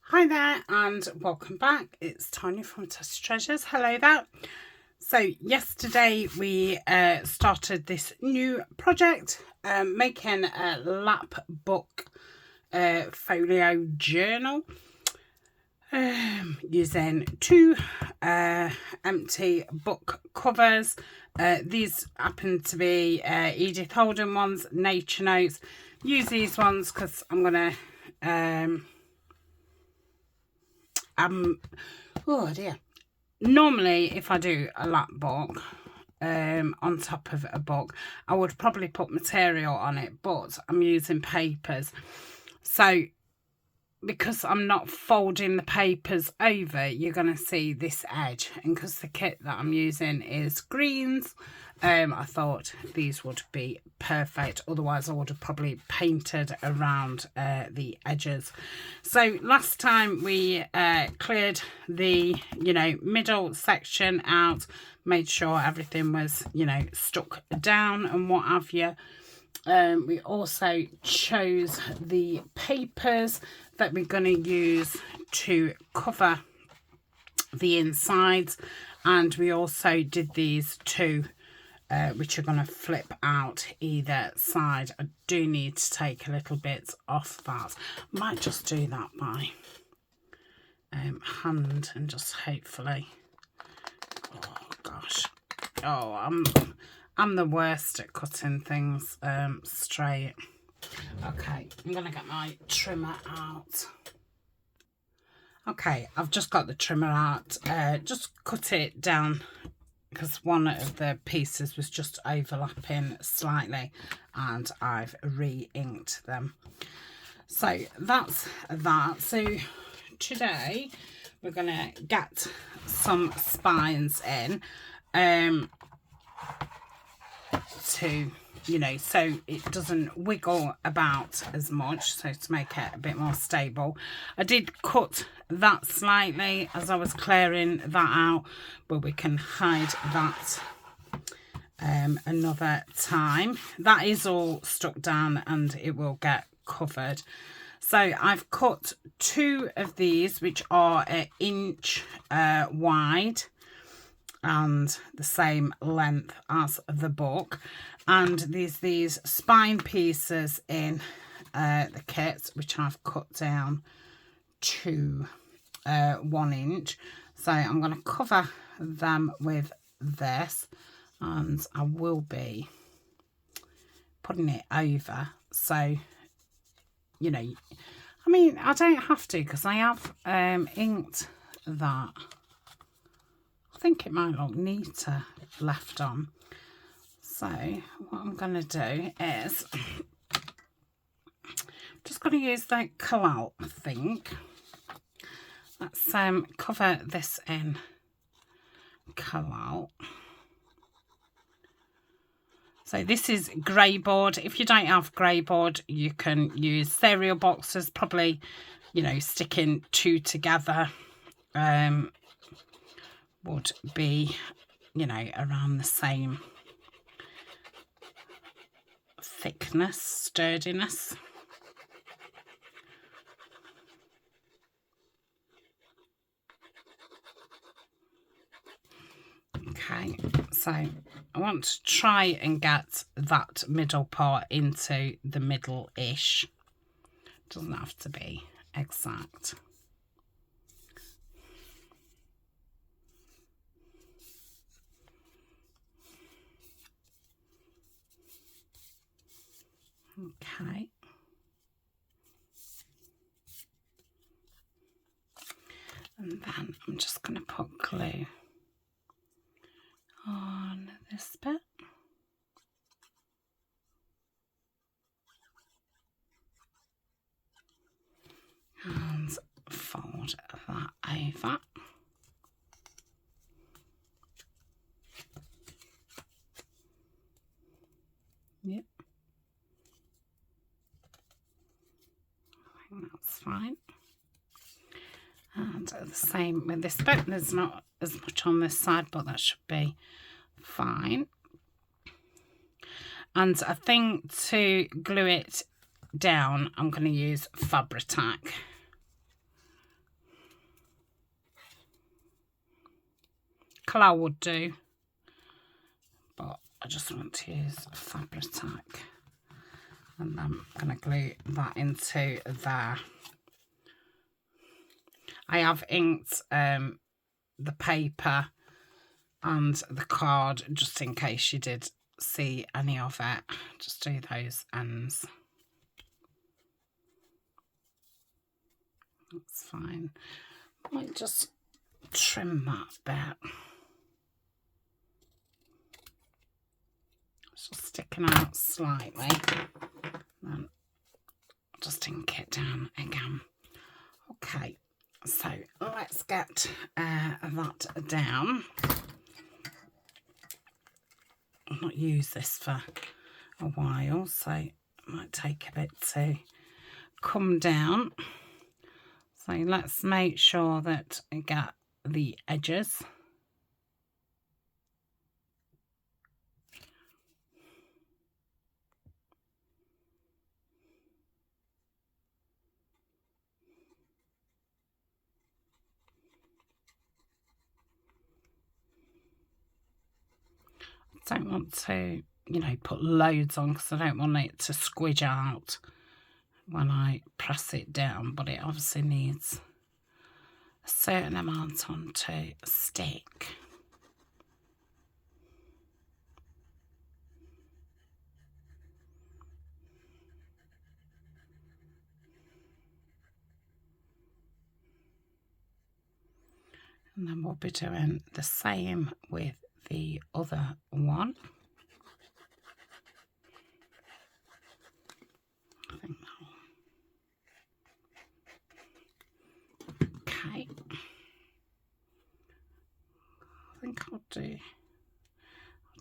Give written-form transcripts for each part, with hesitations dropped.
Hi there and welcome back. It's Tania from Tatty Treasures. Hello there. So yesterday we started this new project, making a Lapbook folio journal using two empty book covers. These happen to be Edith Holden ones, Nature Notes. Use these ones because I'm going to oh dear. Normally, if I do a lap book on top of a book, I would probably put material on it, but I'm using papers. So, because I'm not folding the papers over, you're going to see this edge. And because the kit that I'm using is greens, I thought these would be perfect. Otherwise, I would have probably painted around the edges. So last time we cleared the, middle section out, made sure everything was, stuck down and what have you. We also chose the papers that we're going to use to cover the insides, and we also did these two which are going to flip out either side. I do need to take a little bit off that. Might just do that by hand and just hopefully, oh gosh, oh I'm the worst at cutting things straight. Okay, I'm gonna get my trimmer out. Okay, I've just got the trimmer out. Just cut it down because one of the pieces was just overlapping slightly and I've re-inked them. So that's that. So today we're gonna get some spines in to, so it doesn't wiggle about as much, so to make it a bit more stable. I did cut that slightly as I was clearing that out, but we can hide that another time. That is all stuck down and it will get covered. So I've cut two of these, which are an inch wide and the same length as the book, and these spine pieces in the kit, which I've cut down to 1 inch. So I'm going to cover them with this, and I will be putting it over. So, I mean, I don't have to because I have inked that. I think it might look neater left on. So what I'm going to do is just going to use the collal, I think. Let's cover this in collal. So this is grey board. If you don't have grey board, you can use cereal boxes. Probably, sticking two together would be, around the same thickness, sturdiness. Okay, so I want to try and get that middle part into the middle-ish. Doesn't have to be exact. Okay. And then I'm just going to put glue on this bit. And fold that over. Yep. I think that's fine. And the same with this bit. There's not as much on this side, but that should be fine. And I think to glue it down, I'm going to use Fabri-Tac. Botanical I would do, but I just want to use Fabric-Tac, and I'm going to glue that into there. I have inked the paper and the card just in case you did see any of it. Just do those ends. That's fine. Might just trim that bit. It's just sticking out slightly. Then just ink it down again. Okay, so let's get that down. I've not used this for a while, so it might take a bit to come down. So let's make sure that I get the edges. I don't want to, you know, put loads on because I don't want it to squidge out when I press it down, but it obviously needs a certain amount on to stick. And then we'll be doing the same with the other one. I think okay. I think I'll do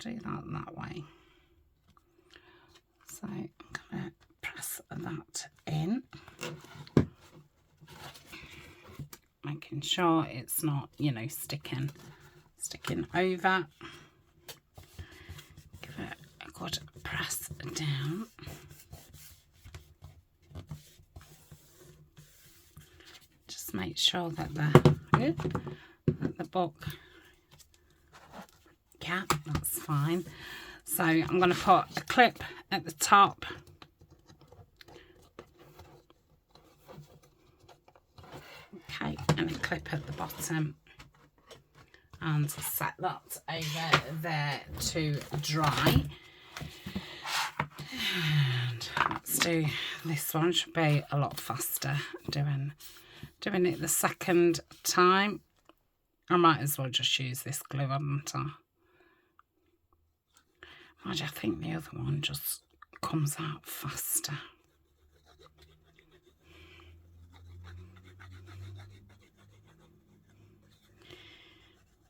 that way. So I'm gonna press that in, making sure it's not, you know, sticking over. Give it a good press down. Just make sure that the book, yeah, that's fine. So I'm going to put a clip at the top. Okay, and a clip at the bottom. And set that over there to dry. And let's do this one. Should be a lot faster doing it the second time. I might as well just use this glue, hadn't I? I think the other one just comes out faster.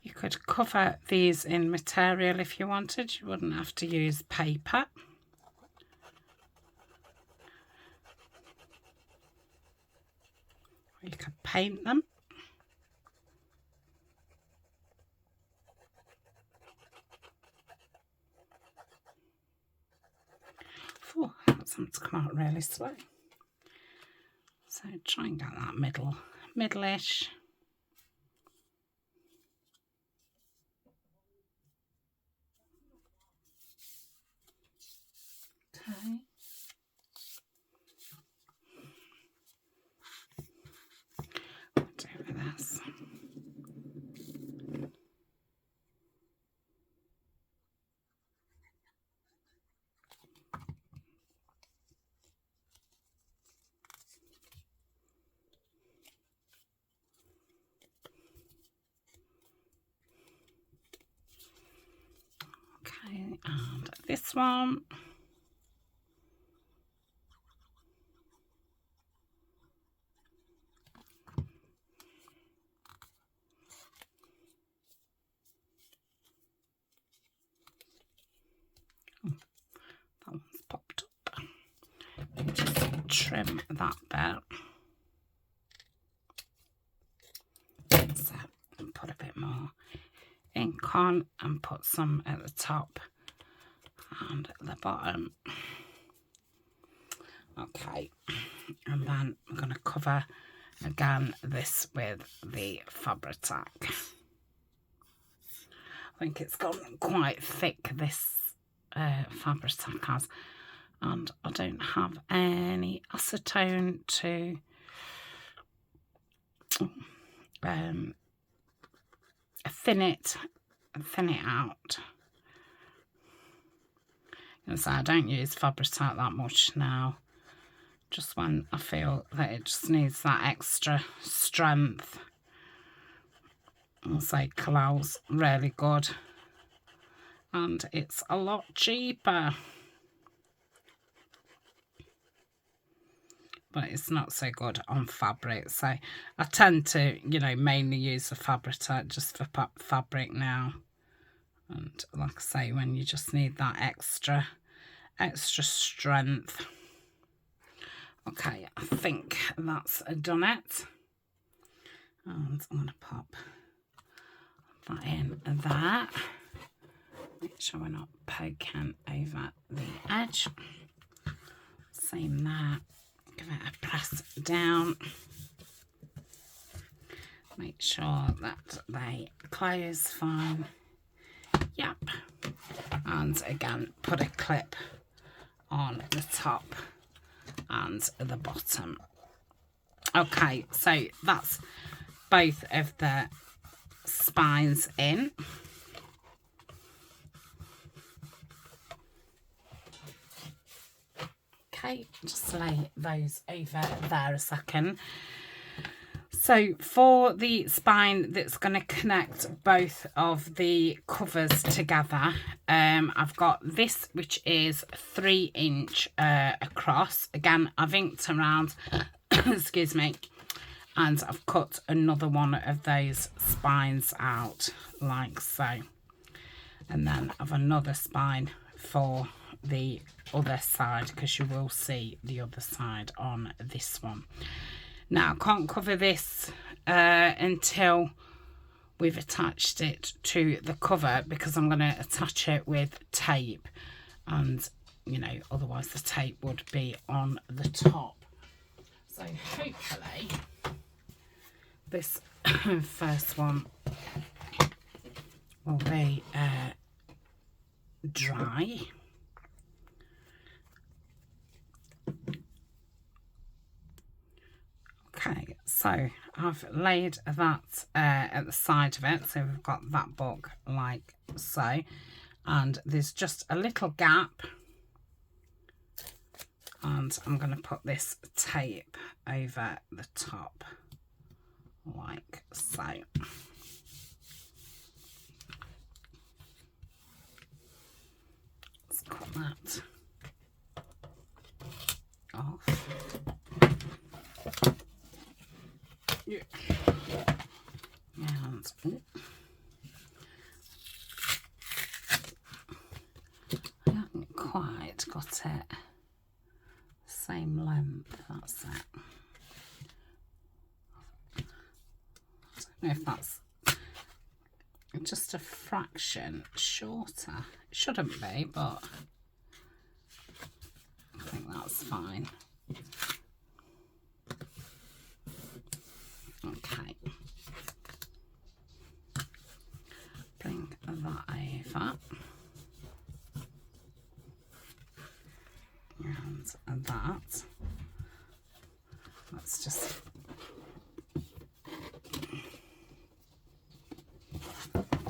You could cover these in material if you wanted. You wouldn't have to use paper. Or you could paint them. Oh, that seems to come out really slow. So try and get that middle-ish. Okay. Do with this. Okay, and this one. That one's popped up. Just trim that bit. So, and put a bit more ink on and put some at the top and at the bottom. Okay, and then I'm going to cover again this with the Fabric-Tac. I think it's gone quite thick, this fabric has, and I don't have any acetone to thin it out. So I don't use fabric that much now, just when I feel that it just needs that extra strength. I'll say Collall's really good, and it's a lot cheaper, but it's not so good on fabric. So I tend to, you know, mainly use the fabric just for fabric now. And like I say, when you just need that extra strength. Okay, I think that's done it. And I'm going to pop that in there. Make sure we're not poking over the edge. Same there. Give it a press down. Make sure that they close fine. Yep. And again, put a clip on the top and the bottom. Okay, so that's both of the spines in. Okay, just lay those over there a second. So for the spine that's going to connect both of the covers together, I've got this, which is 3 inch across. Again, I've inked around, excuse me, and I've cut another one of those spines out like so. And then I've another spine for the other side, because you will see the other side on this one. Now, I can't cover this until we've attached it to the cover, because I'm going to attach it with tape, and, you know, otherwise the tape would be on the top. So hopefully this first one will be dry. Okay, so I've laid that at the side of it, so we've got that book like so, and there's just a little gap, and I'm going to put this tape over the top like so. Let's cut that off. Yeah. And I haven't quite got it same length, that's it. I don't know if that's just a fraction shorter. It shouldn't be, but I think that's fine. Okay, bring that over, and that, let's just,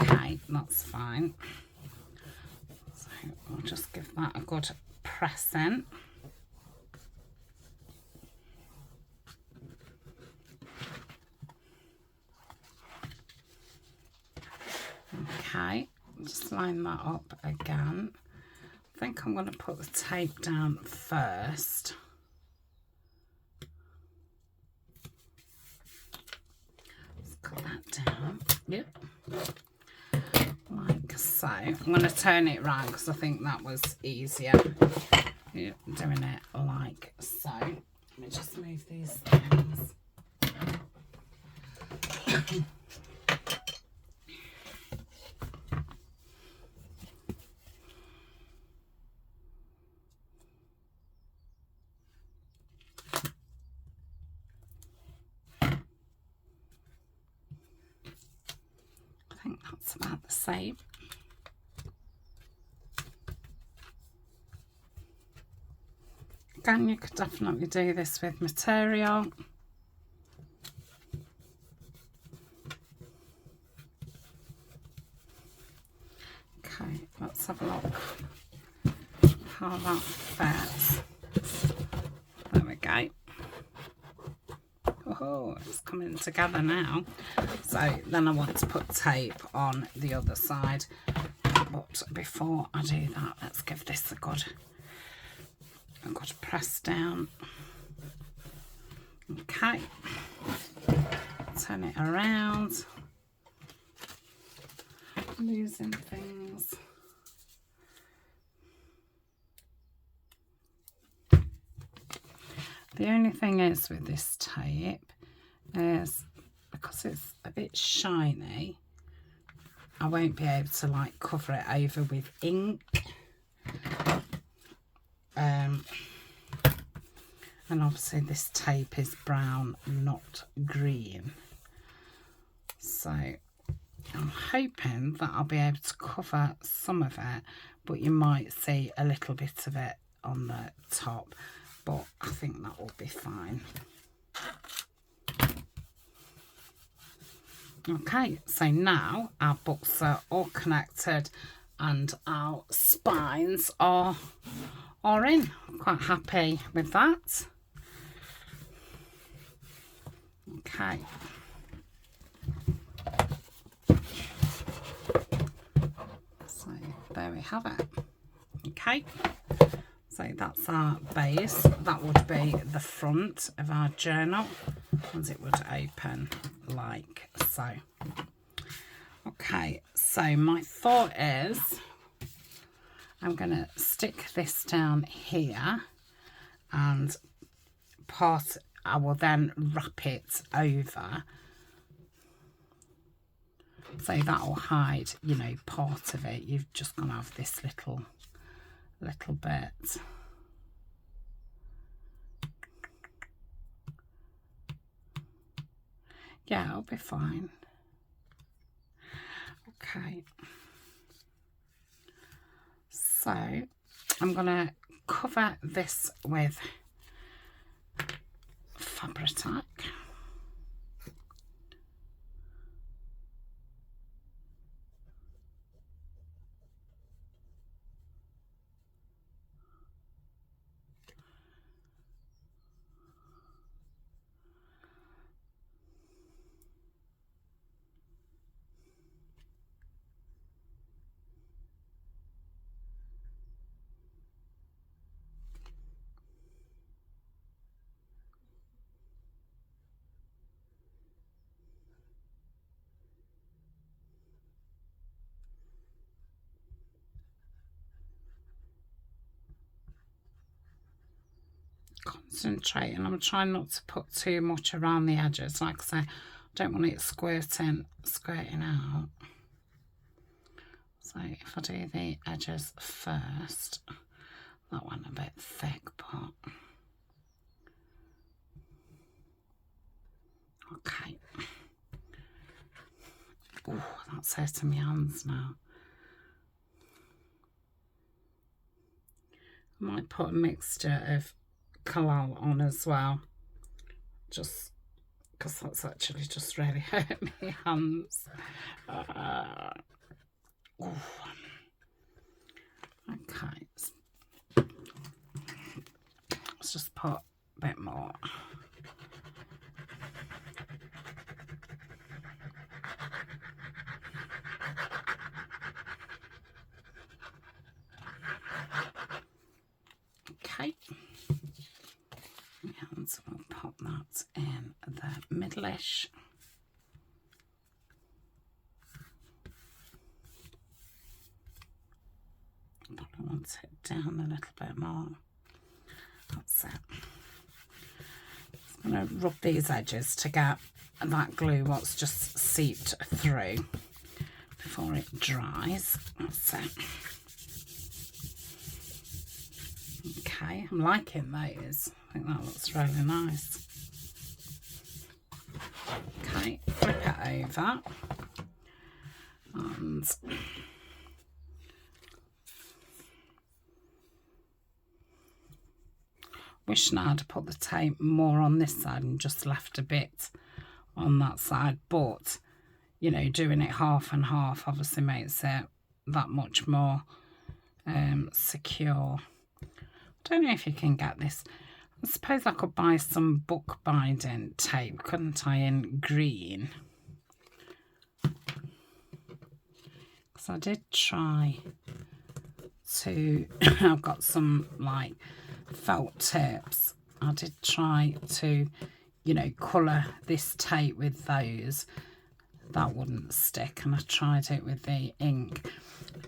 okay, that's fine. So we'll just give that a good press in. Okay, just line that up again. I think I'm going to put the tape down first. Let's cut that down. Yep. Like so. I'm going to turn it round because I think that was easier. Yep, doing it like so. Let me just move these things. I think that's about the same. Again, you could definitely do this with material. Okay, let's have a look how that fits. There we go. Oh, it's coming together now. So then I want to put tape on the other side. But before I do that, let's give this a good press down. Okay. Turn it around. Losing things. The only thing is with this tape is because it's a bit shiny, I won't be able to like cover it over with ink. And obviously this tape is brown, not green. So I'm hoping that I'll be able to cover some of it, but you might see a little bit of it on the top, but I think that will be fine. Okay, so now our books are all connected and our spines are in. I'm quite happy with that. Okay. So there we have it. Okay. So that's our base. That would be the front of our journal, and it would open like so. Okay, so my thought is I'm going to stick this down here, and I will then wrap it over. So that'll hide, you know, part of it. You've just got to have this little bit. Yeah, it'll be fine. Okay. So I'm going to cover this with Fabri-Tac. Concentrating. I'm trying not to put too much around the edges. Like I say, I don't want it squirting out. So if I do the edges first, that one a bit thick, but okay. Oh, that's hurting my hands now. I might put a mixture of Kalal on as well, just because that's actually just really hurt my hands. Okay, let's just put a bit more. Okay, and we'll pop that in the middle-ish. Probably want it down a little bit more. That's it. I'm going to rub these edges to get that glue what's just seeped through before it dries. That's it. Okay, I'm liking those. I think that looks really nice. Okay, flip it over. And wishing I'd put the tape more on this side and just left a bit on that side, but you know, doing it half and half obviously makes it that much more secure. I don't know if you can get this. I suppose I could buy some book binding tape, couldn't I, in green? Because I did try to, I've got some like felt tips. I did try to, you know, colour this tape with those. That wouldn't stick, and I tried it with the ink.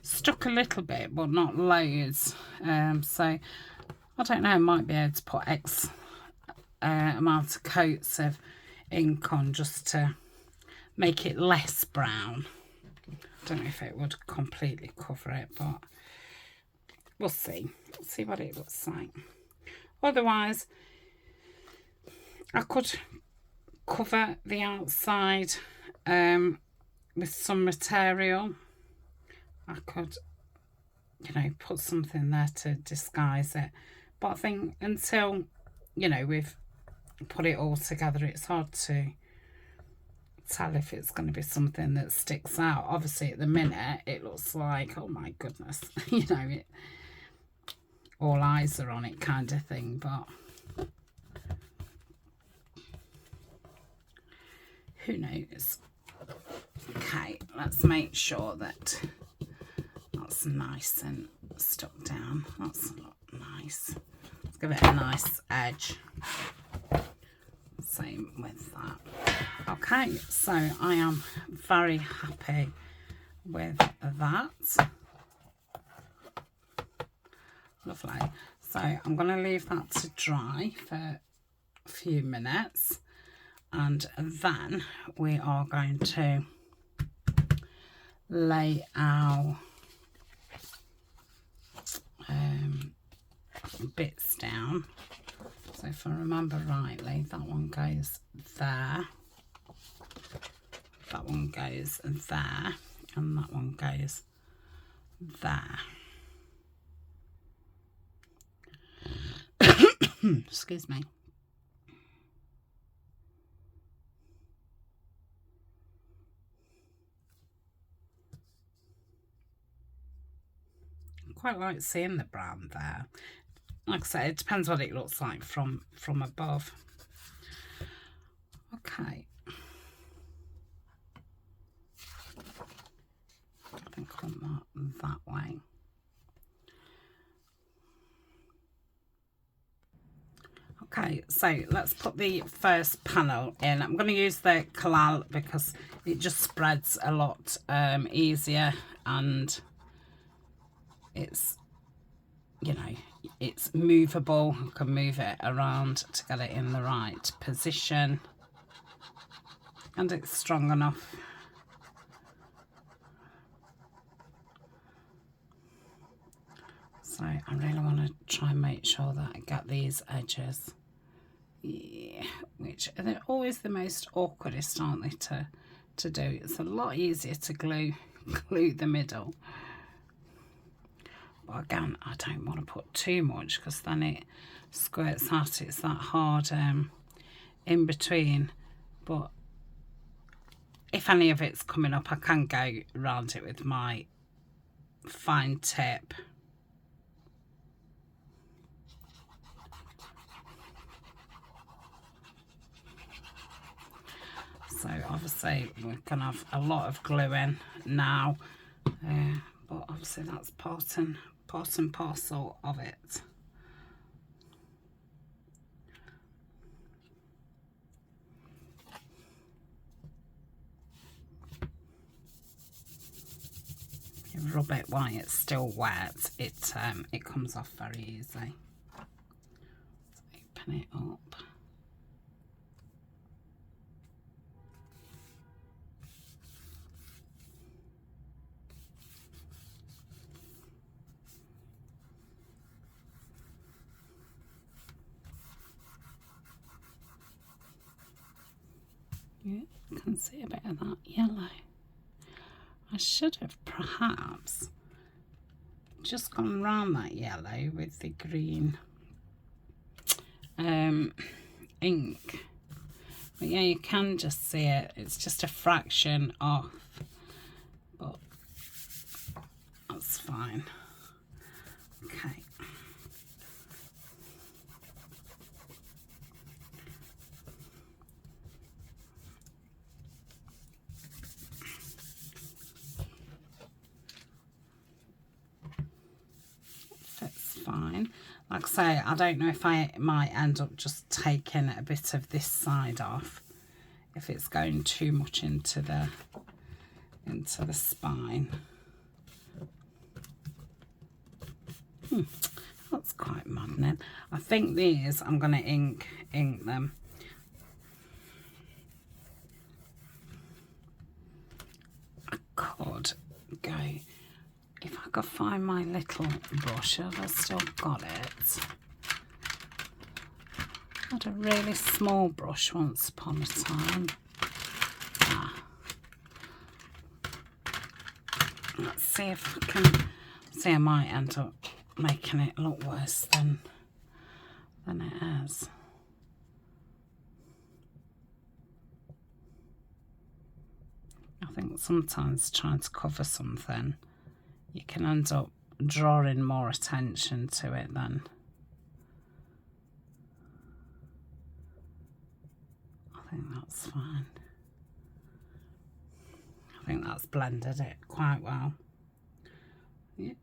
Stuck a little bit, but not loads. So I don't know, I might be able to put X amount of coats of ink on just to make it less brown. I don't know if it would completely cover it, but we'll see. We'll see what it looks like. Otherwise, I could cover the outside with some material. I could, you know, put something there to disguise it. But I think until, you know, we've put it all together, it's hard to tell if it's going to be something that sticks out. Obviously, at the minute, it looks like, oh my goodness, you know, it, all eyes are on it kind of thing. But who knows? Okay, let's make sure that that's nice and stuck down. That's nice. Let's give it a nice edge. Same with that. Okay, so I am very happy with that. Lovely. So I'm going to leave that to dry for a few minutes, and then we are going to lay our bits down. So if I remember rightly, that one goes there, that one goes there, and that one goes there. Excuse me. I quite like seeing the brown there. Like I said, it depends what it looks like from above. Okay. I think I want that way. Okay, so let's put the first panel in. I'm going to use the collal because it just spreads a lot easier, and it's, you know, it's movable. I can move it around to get it in the right position, and it's strong enough. So I really want to try and make sure that I get these edges, yeah, which they're always the most awkwardest, aren't they, to do. It's a lot easier to glue the middle. But again, I don't want to put too much because then it squirts out. It's that hard in between. But if any of it's coming up, I can go around it with my fine tip. So obviously we're going to have a lot of glue in now, but obviously that's part and parcel of it. If you rub it while it's still wet, it comes off very easy. Let's open it up. Yeah, you can see a bit of that yellow. I should have perhaps just gone round that yellow with the green ink. But yeah, you can just see it. It's just a fraction off, but that's fine. Okay. Fits fine. Like I say, I don't know if I might end up just taking a bit of this side off if it's going too much into the spine. That's quite maddening. I think these I'm going to ink them. I could go, if I could find my little brush, have I still got it? I had a really small brush once upon a time. Let's see if I can, see, I might end up making it look worse than it is. I think sometimes trying to cover something, you can end up drawing more attention to it than. I think that's fine. I think that's blended it quite well. Yeah.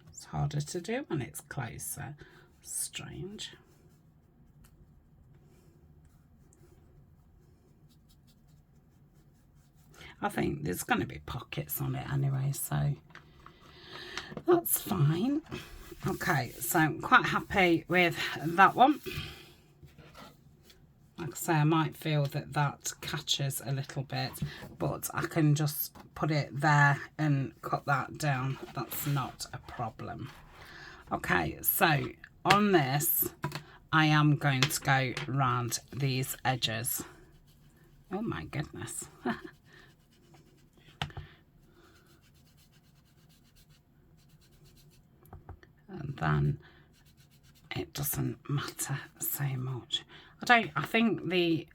It's harder to do when it's closer. Strange. I think there's going to be pockets on it anyway, so that's fine. Okay, so I'm quite happy with that one. Like I say, I might feel that that catches a little bit, but I can just put it there and cut that down. That's not a problem. Okay, so on this, I am going to go round these edges. Oh my goodness. And then it doesn't matter so much. I think the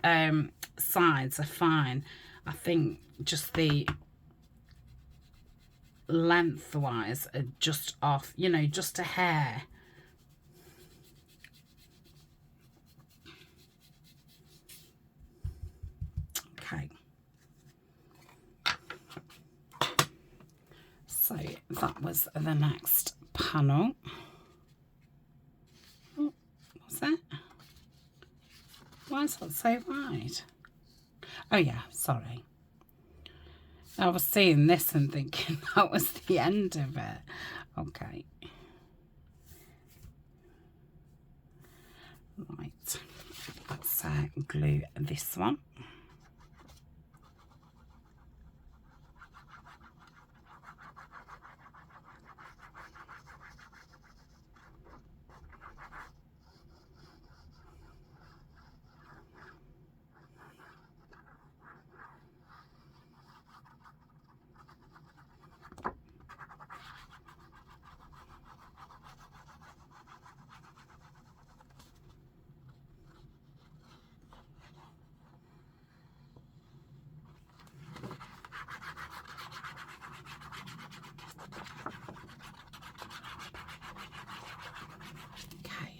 sides are fine. I think just the lengthwise are just off, you know, just a hair. Okay. So that was the next panel. Oh, what's that? Why is that so wide? Oh yeah, sorry. I was seeing this and thinking that was the end of it. Okay. Right. Let's glue this one.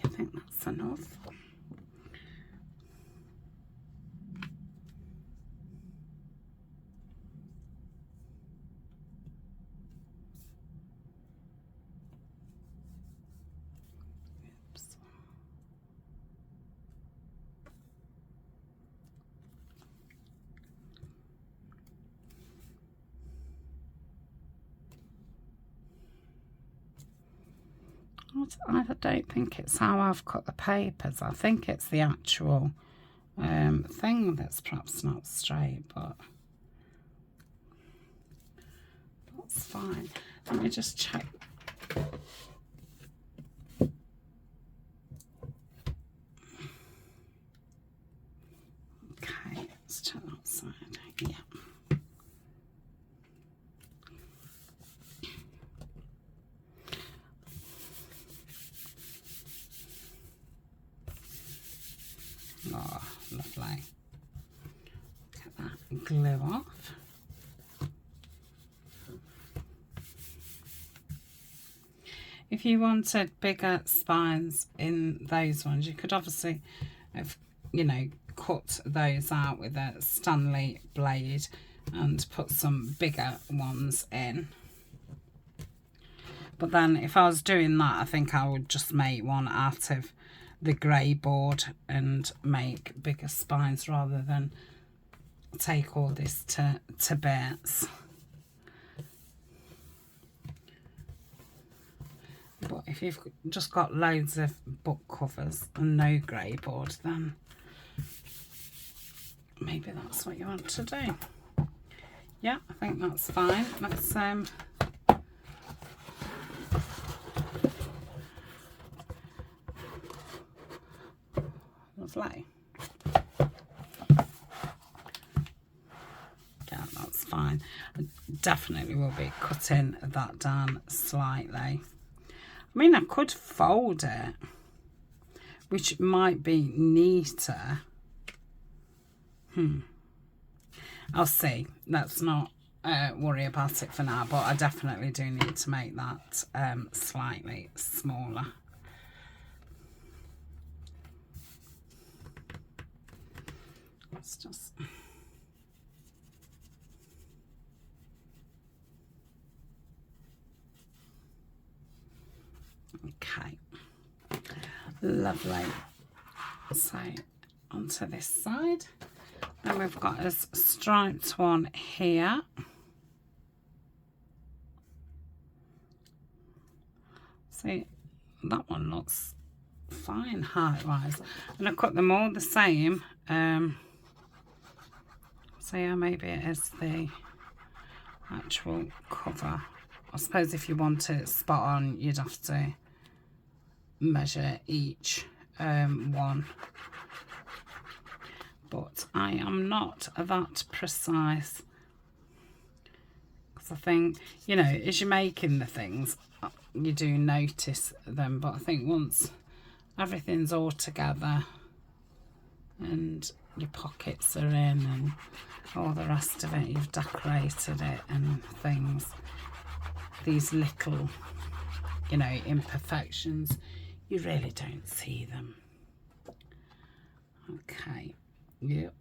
I think that's enough. Oops. I don't think it's how I've cut the papers. I think it's the actual thing that's perhaps not straight, but that's fine. Let me just check. Okay, let's check that side. Yeah. glue off. If you wanted bigger spines in those ones, you could obviously have, you know, cut those out with a Stanley blade and put some bigger ones in. But then if I was doing that, I think I would just make one out of the grey board and make bigger spines rather than take all this to bits. But if you've just got loads of book covers and no grey board, then maybe that's what you want to do. Yeah, I think that's fine. Let's lovely. Yeah, that's fine. I definitely will be cutting that down slightly. I mean, I could fold it, which might be neater. I'll see. Let's not worry about it for now, but I definitely do need to make that slightly smaller. Let's just... Okay, lovely. So onto this side, then we've got a striped one here. See, that one looks fine height wise, and I cut them all the same. So yeah, maybe it is the actual cover. I suppose if you want it spot on, you'd have to measure each one. But I am not that precise. Because I think, you know, as you're making the things, you do notice them. But I think once everything's all together and your pockets are in and all the rest of it, you've decorated it and things, these little, you know, imperfections, you really don't see them. Okay, yep.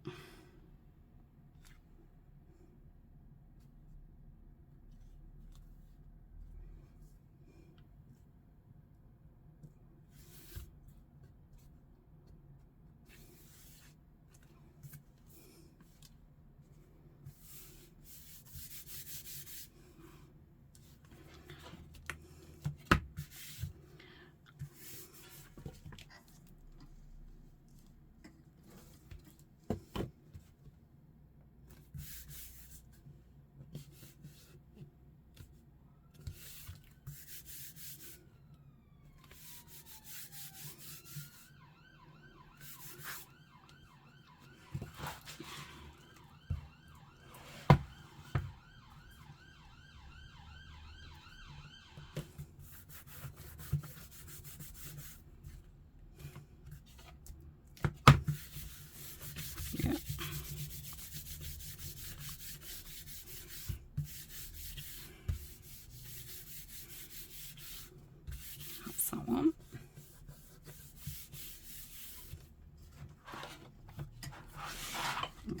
That one.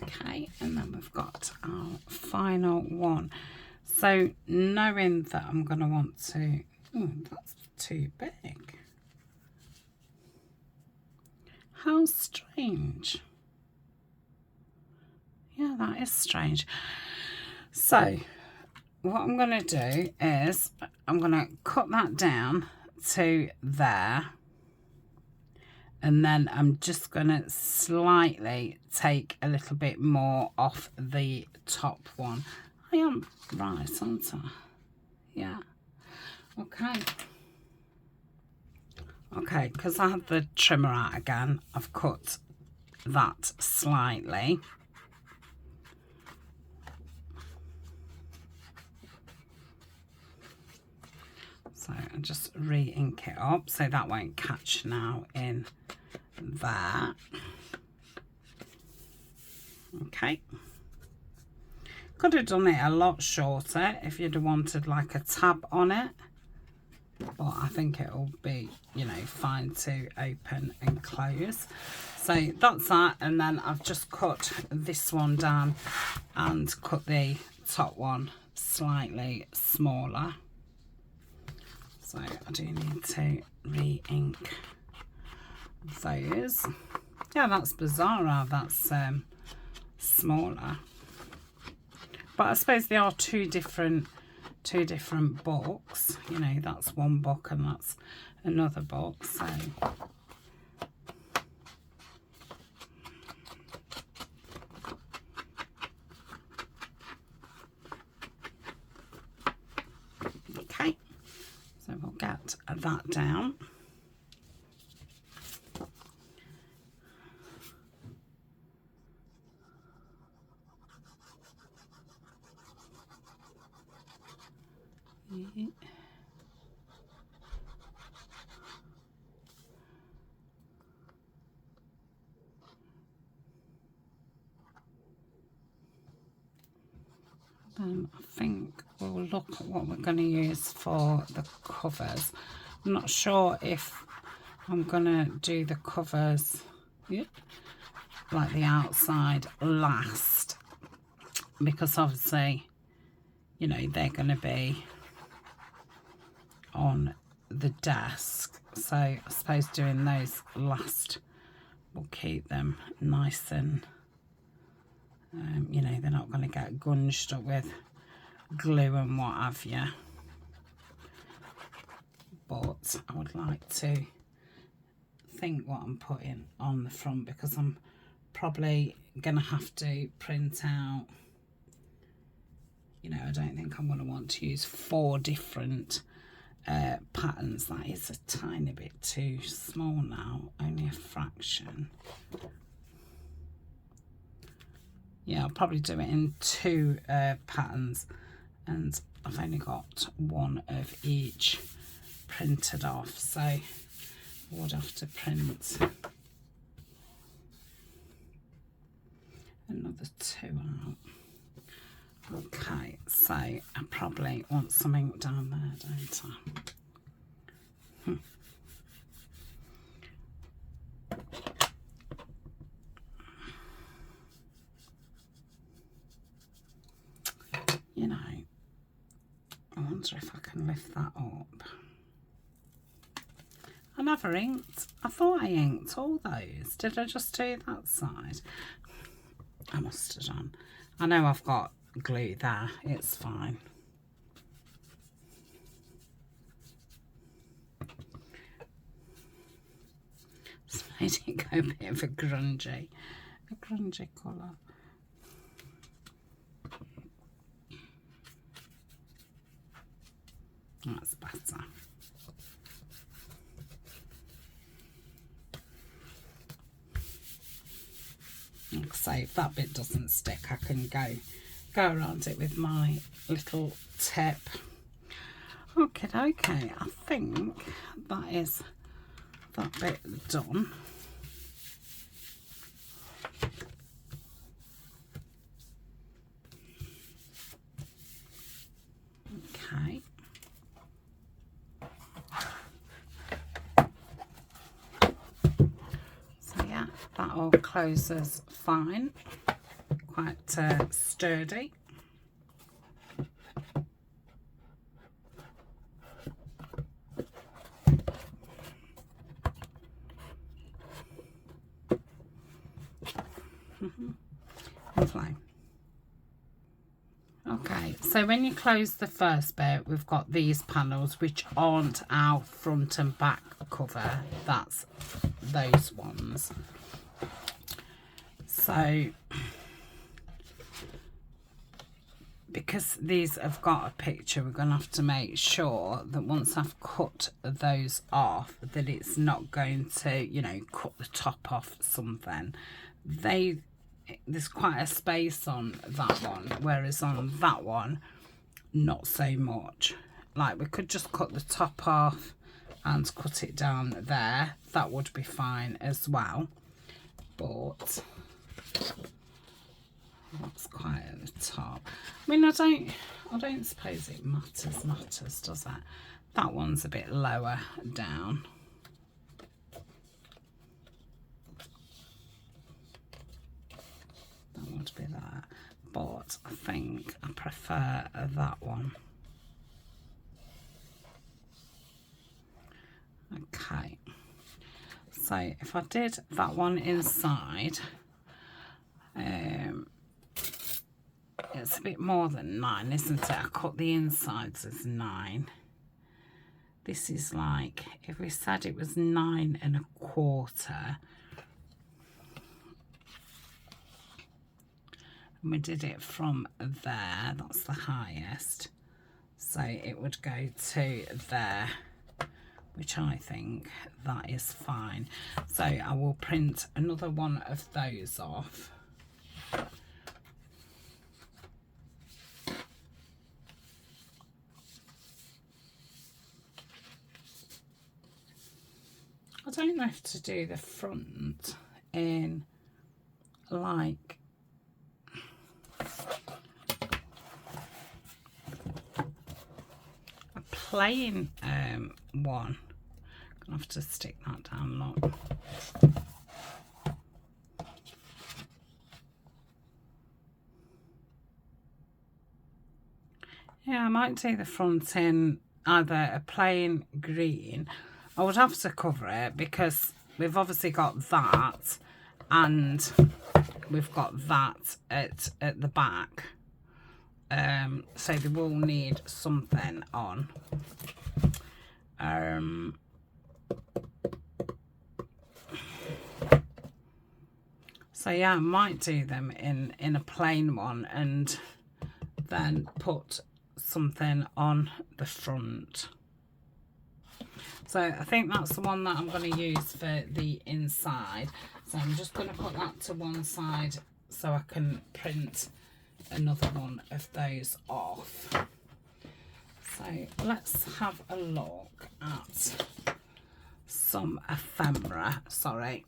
Okay, and then we've got our final one. So knowing that I'm going to want to, oh, that's too big. How strange. Yeah, that is strange. So what I'm going to do is I'm going to cut that down to there, and then I'm just going to slightly take a little bit more off the top one. I am right, aren't I? Yeah. Okay. Okay, because I had the trimmer out again, I've cut that slightly. So I'll just re-ink it up so that won't catch now in there. Okay. Could have done it a lot shorter if you'd have wanted like a tab on it, but I think it'll be, you know, fine to open and close. So that's that, and then I've just cut this one down and cut the top one slightly smaller. So I do need to re-ink those. Yeah, that's bizarre how that's smaller. But I suppose they are two different books. You know, that's one book and that's another book. So okay, so we'll get that down. Then I think we'll look at what we're going to use for the covers. I'm not sure if I'm going to do the covers, like the outside last, because obviously, you know, they're going to be on the desk. So I suppose doing those last will keep them nice and you know, they're not going to get gunged up with glue and what have you. But I would like to think what I'm putting on the front, because I'm probably going to have to print out, you know, I don't think I'm going to want to use 4 different patterns. That is a tiny bit too small now, only a fraction. Yeah, I'll probably do it in 2 patterns, and I've only got 1 of each printed off, so I would have to print another 2 out. Okay, so I probably want something down there, don't I? You know, I wonder if I can lift that up. I never inked. I thought I inked all those. Did I just do that side? I must have done. I know I've got glue there. It's fine. It's made it go a bit of a grungy colour. That's better. Like I say, if that bit doesn't stick, I can go around it with my little tip. Okay, I think that is that bit done. Okay. So yeah, that all closes fine, quite sturdy. Lovely. Okay, so when you close the first bit, we've got these panels which aren't our front and back cover. That's those ones. So because these have got a picture, we're going to have to make sure that once I've cut those off, that it's not going to, you know, cut the top off something. There's quite a space on that one, whereas on that one, not so much. Like, we could just cut the top off and cut it down there. That would be fine as well. But what That's quite at the top. I mean, I don't suppose it matters, does it? That one's a bit lower down. That would be that. But I think I prefer that one. Okay. So if I did that one inside, it's a bit more than 9, isn't it? I cut the insides as 9. This is like, if we said it was 9 1/4, and we did it from there, that's the highest, so it would go to there, which I think that is fine. So I will print another one of those off. I don't know if to do the front in like a plain one. Gonna have to stick that down, look. Yeah, I might do the front in either a plain green. I would have to cover it because we've obviously got that and we've got that at the back. So they will need something on. So yeah, I might do them in a plain one and then put something on the front. So I think that's the one that I'm going to use for the inside. So I'm just going to put that to one side so I can print another one of those off. So let's have a look at some ephemera. Sorry,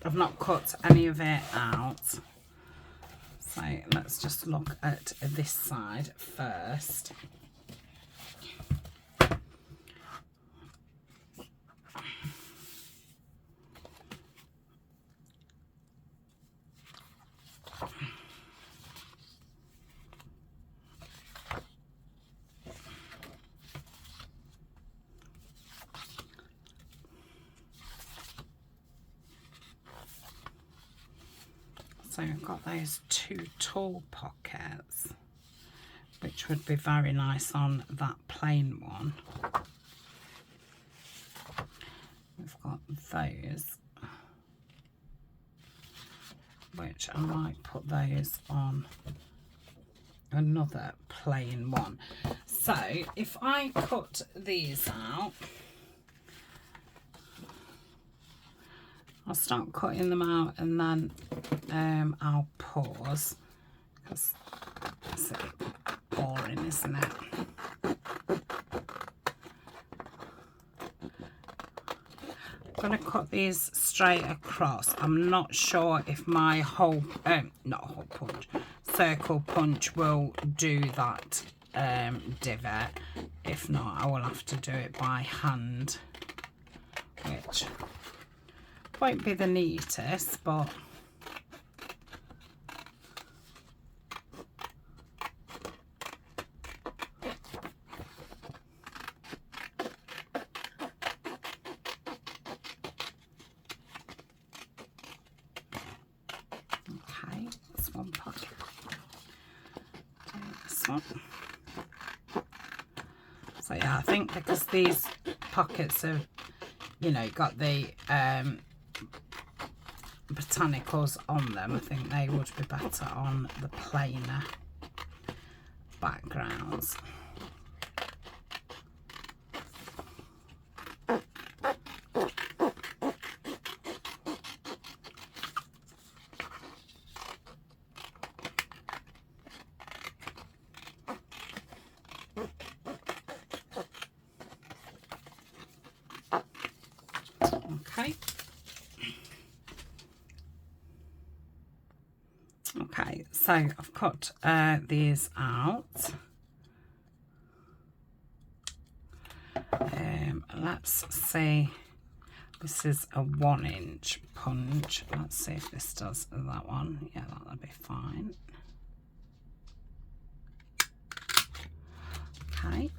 I've not cut any of it out. So let's just look at this side first. So I've got those 2 tall pockets, which would be very nice on that plain one. We've got those, which I might put those on another plain one. So if I cut these out, I'll start cutting them out and then I'll pause because it's a bit boring, isn't it? I'm going to cut these straight across. I'm not sure if my circle punch will do that divot. If not, I will have to do it by hand, which won't be the neatest, but okay, that's one pocket. Do this one. So yeah, I think because these pockets have, you know, got the botanicals on them, I think they would be better on the plainer backgrounds. Okay. Okay, so I've cut these out. Let's see. This is a 1-inch punch. Let's see if this does that one. Yeah, that'll be fine. Okay.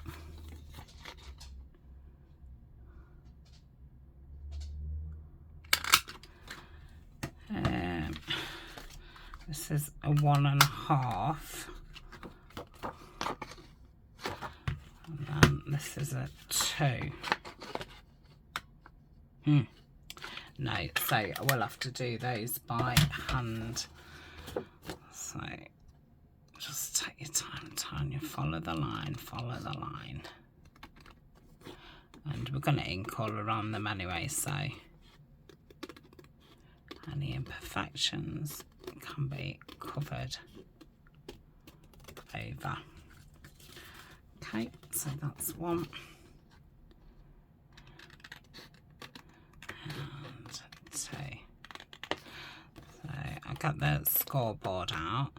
This is a 1.5. And then this is a 2. No, so I will have to do those by hand. So just take your time, Tanya. Follow the line, follow the line. And we're going to ink all around them anyway, so any imperfections can be covered over. Okay, so that's one. And 2. So I got the scoreboard out.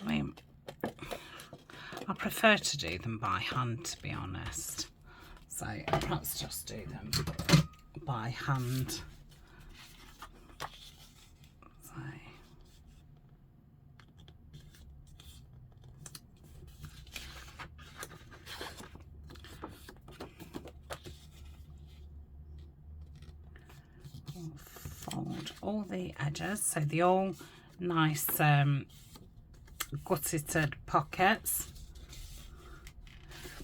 I mean, I prefer to do them by hand, to be honest. So I'll perhaps just do them by hand. So I'll fold all the edges so they're all nice gutted pockets,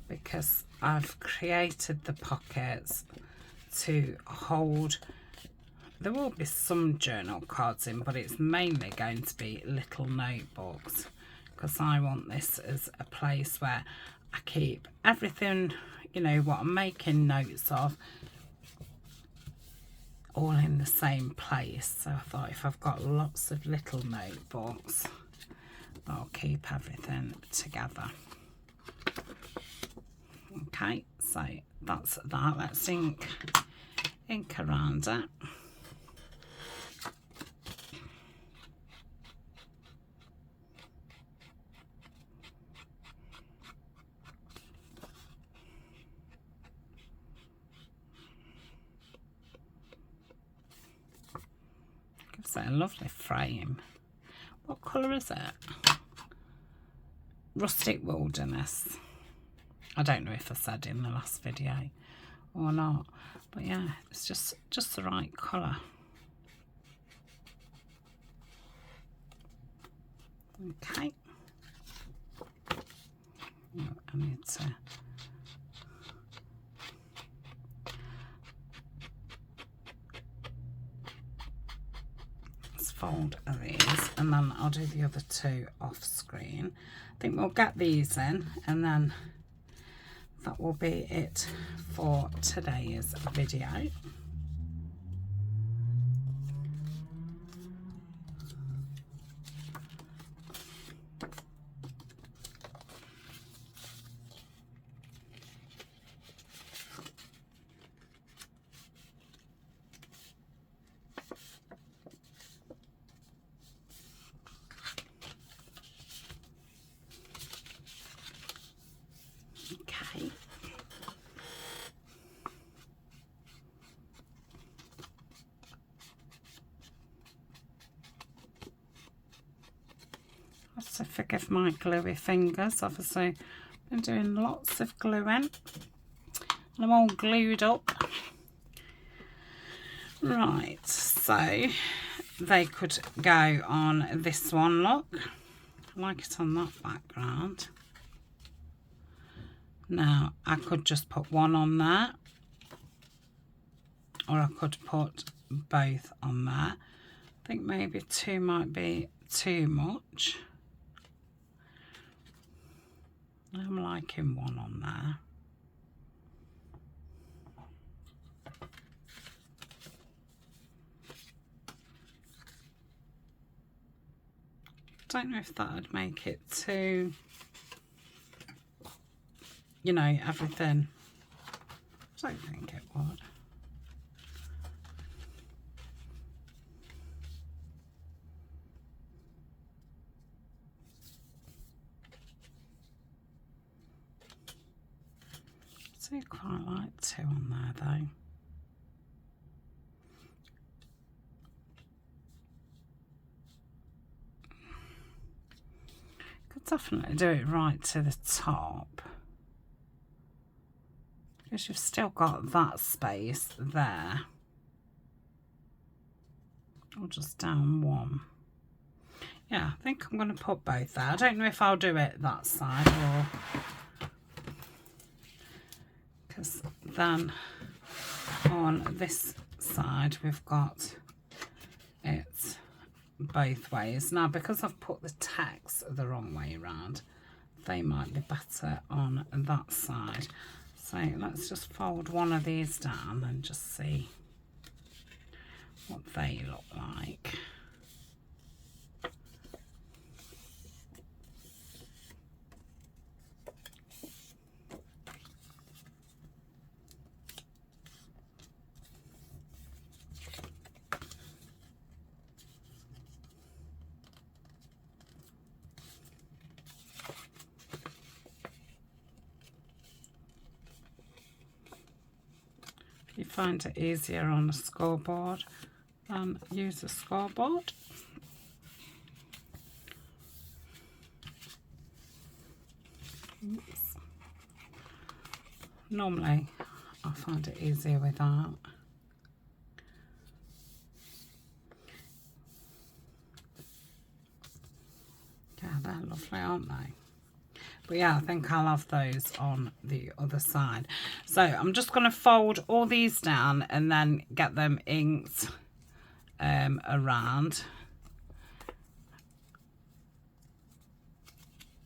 because I've created the pockets to hold. There will be some journal cards in, but it's mainly going to be little notebooks, because I want this as a place where I keep everything, you know, what I'm making notes of, all in the same place. So I thought if I've got lots of little notebooks, I'll keep everything together. Okay, so that's that. Let's ink around it. Gives it a lovely frame. What colour is it? Rustic Wilderness. I don't know if I said in the last video or not, but yeah, it's just the right colour. Okay. Oh, I need to fold these, and then I'll do the other 2 off screen. I think we'll get these in, and then that will be it for today's video. Okay. So forgive my gluey fingers. Obviously, I've been doing lots of gluing, and I'm all glued up. Right, so they could go on this one. Look, I like it on that background. Now I could just put one on there, or I could put both on there. I think maybe 2 might be too much. I'm liking 1 on there. Don't know if that would make it too, you know, everything. I don't think it would. I do quite like 2 on there though. Could definitely do it right to the top, because you've still got that space there. Or just down 1. Yeah, I think I'm going to put both there. I don't know if I'll do it that side or... because then on this side we've got it both ways. Now, because I've put the text the wrong way around, they might be better on that side. So let's just fold one of these down and just see what they look like. You find it easier on a scoreboard, use a scoreboard. Oops. Normally I find it easier with that. Yeah, they're lovely, aren't they? But yeah, I think I'll have those on the other side. So I'm just going to fold all these down and then get them inked around.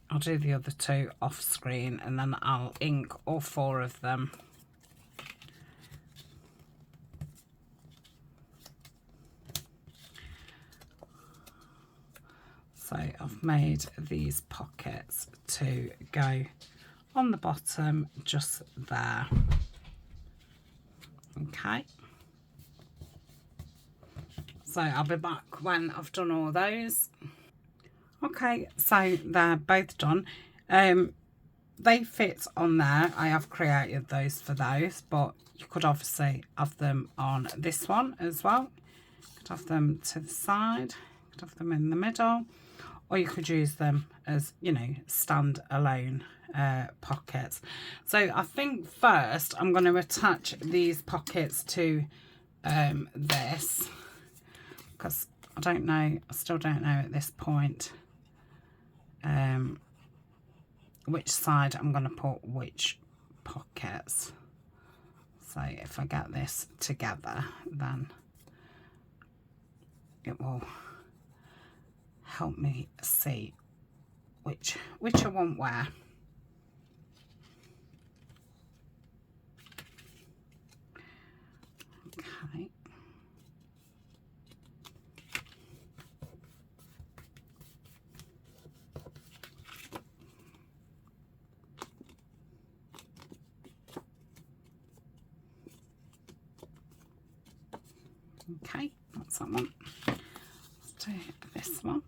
I'll do the other 2 off screen and then I'll ink all 4 of them. So I've made these pockets to go on the bottom just there. Okay. So I'll be back when I've done all those. Okay, so they're both done. They fit on there. I have created those for those, but you could obviously have them on this one as well. You could have them to the side, you could have them in the middle, or you could use them as, you know, stand-alone pockets. So I think first I'm going to attach these pockets to this, because I don't know, I still don't know at this point which side I'm going to put which pockets. So if I get this together, then it will help me see which I want where. Okay. Okay, that's that one. Let's do this one.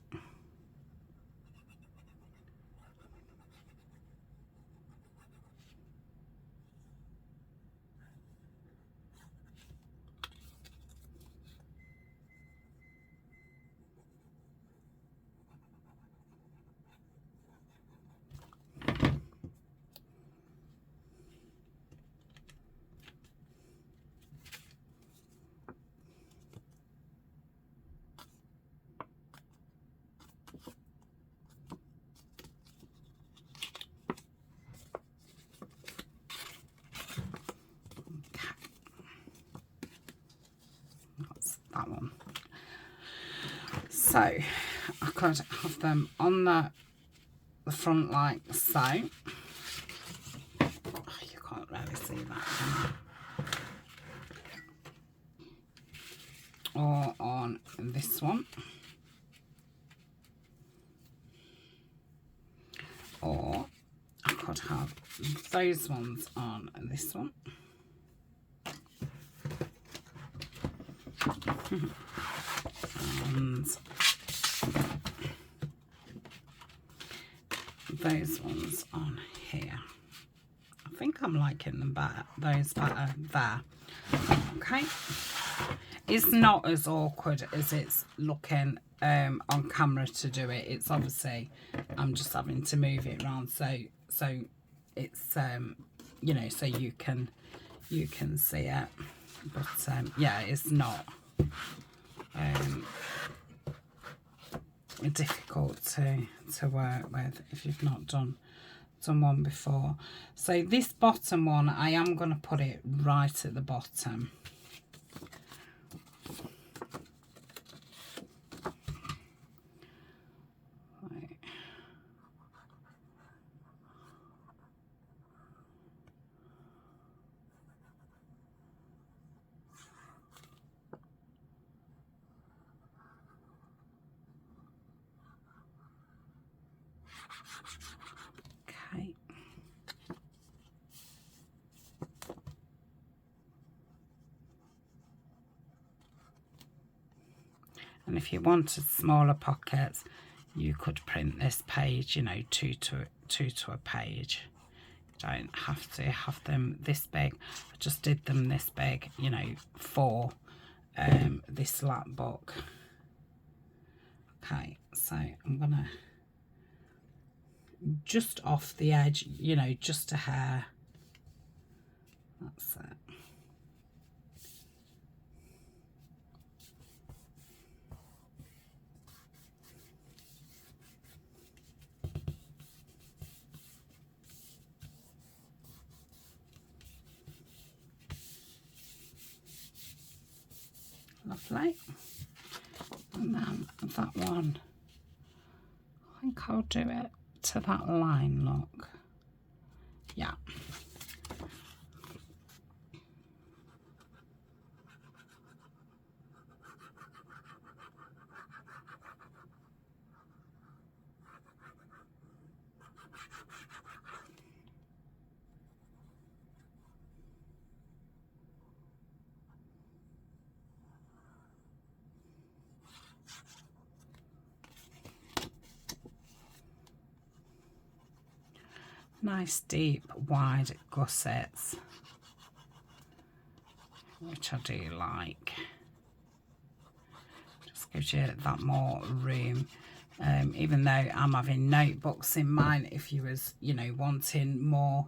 That one. So I could have them on the front like so. Oh, you can't really see that, can you? Or on this one. Or I could have those ones on this one. And those ones on here. I think I'm liking them better, those better there. Okay, it's not as awkward as it's looking on camera to do it. It's obviously, I'm just having to move it around so it's you know, so you can see it, but yeah, it's not difficult to work with if you've not done one before. So this bottom one, I am going to put it right at the bottom. Right. Okay. And if you wanted smaller pockets, you could print this page, you know, two to a page. You don't have to have them this big. I just did them this big, you know, for this lapbook. Okay, so I'm gonna just off the edge, you know, just a hair. That's it. Lovely. And then that one, I think I'll do it to that line look. Yeah. Nice deep wide gussets, which I do like. Just gives you that more room. Even though I'm having notebooks in mine, if you was, you know, wanting more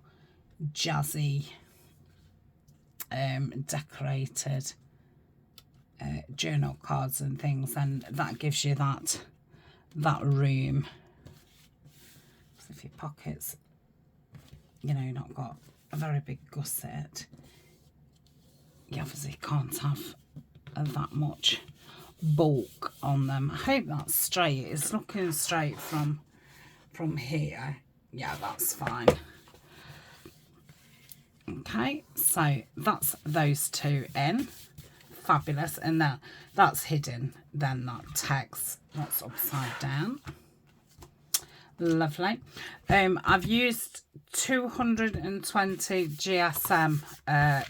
jazzy decorated journal cards and things, and that gives you that room. So if your pockets, you know, not got a very big gusset, you obviously can't have that much bulk on them. I hope that's straight. It's looking straight from here. Yeah, that's fine. Okay, so that's those two in. Fabulous. And that's hidden, then that text that's upside down. Lovely. I've used 220 GSM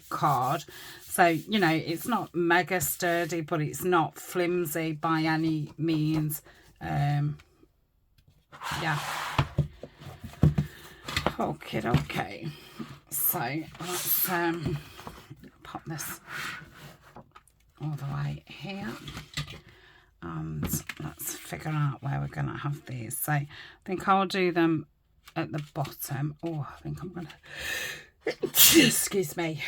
card, so you know it's not mega sturdy, but it's not flimsy by any means. Yeah. Okay. So let's pop this all the way here. And let's figure out where we're going to have these. So I think I'll do them at the bottom. Oh, I think I'm going to... Excuse me.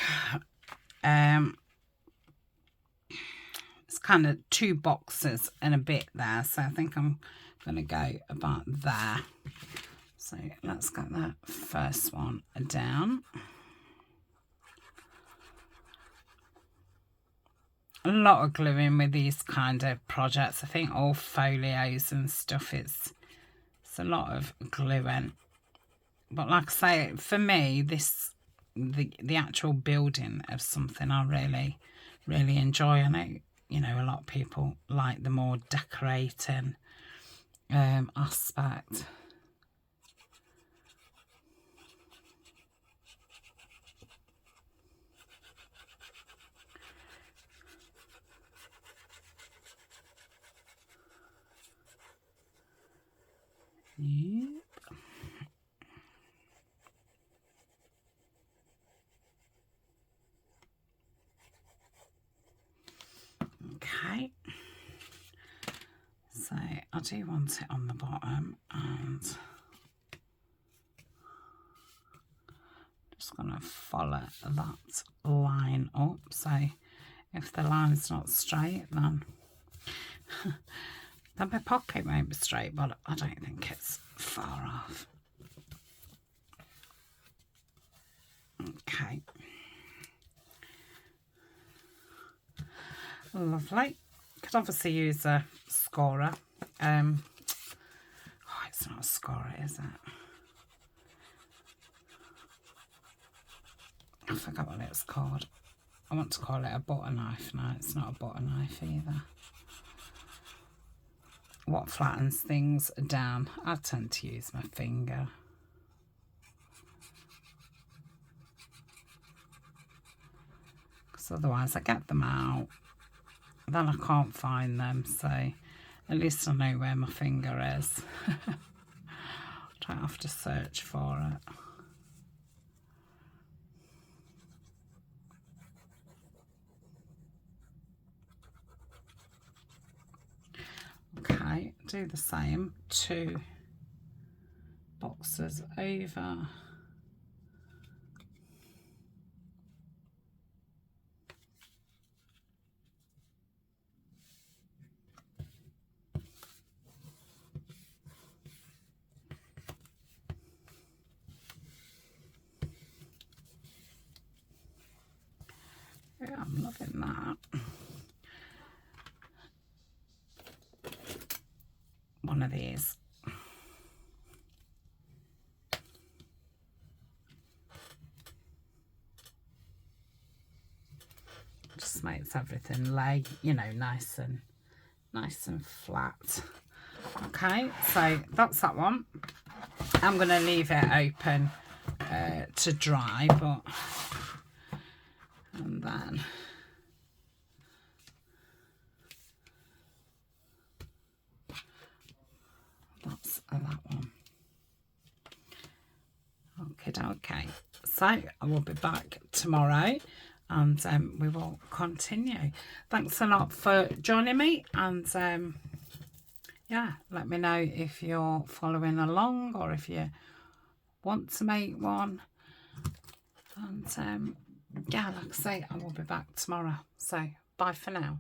It's kind of 2 boxes and a bit there. So I think I'm going to go about there. So let's get that first one down. A lot of gluing with these kind of projects. I think all folios and stuff, it's a lot of gluing. But like I say, for me, the actual building of something I really enjoy. I know, you know, a lot of people like the more decorating aspect. Yep. I do want it on the bottom, and just going to follow that line up. So if the line's not straight, then my pocket won't be straight, but I don't think it's far off. Okay. Lovely. Could obviously use a scorer. Oh, it's not a scorer, is it? I forgot what it's called. I want to call it a butter knife. No, it's not a butter knife either. What flattens things down? I tend to use my finger. Because otherwise I get them out, then I can't find them, so at least I know where my finger is. Don't have to search for it. Okay, do the same, 2 boxes over. Yeah, I'm loving that. One of these. Just makes everything lay, you know, nice and flat. Okay, so that's that one. I'm going to leave it open to dry, but and then that's that one. Okay, so I will be back tomorrow, and we will continue. Thanks a lot for joining me, and yeah, let me know if you're following along or if you want to make one. And yeah, like I say, I will be back tomorrow. So bye for now.